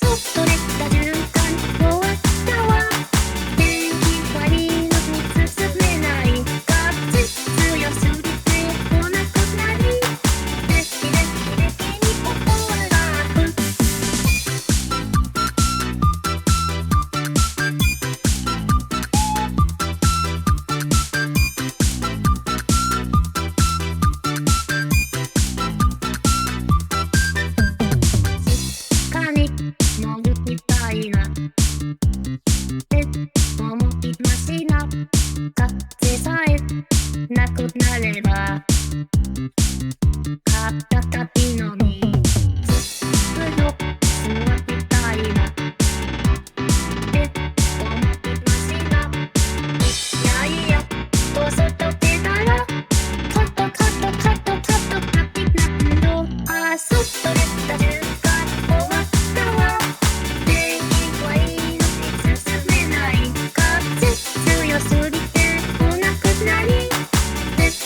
そっとできた循環終わったわ。天気悪いのに進めない風強すぎて来なくなり、できにオールバック。モグみたいなって思いました。風さえなくなれば再びのにずっと座りたいなって思いました。いやいやどうぞと出たらカットカットカットカットカットなんどあそっとできた瞬間終わったわ。強すぎて来なくなり、でき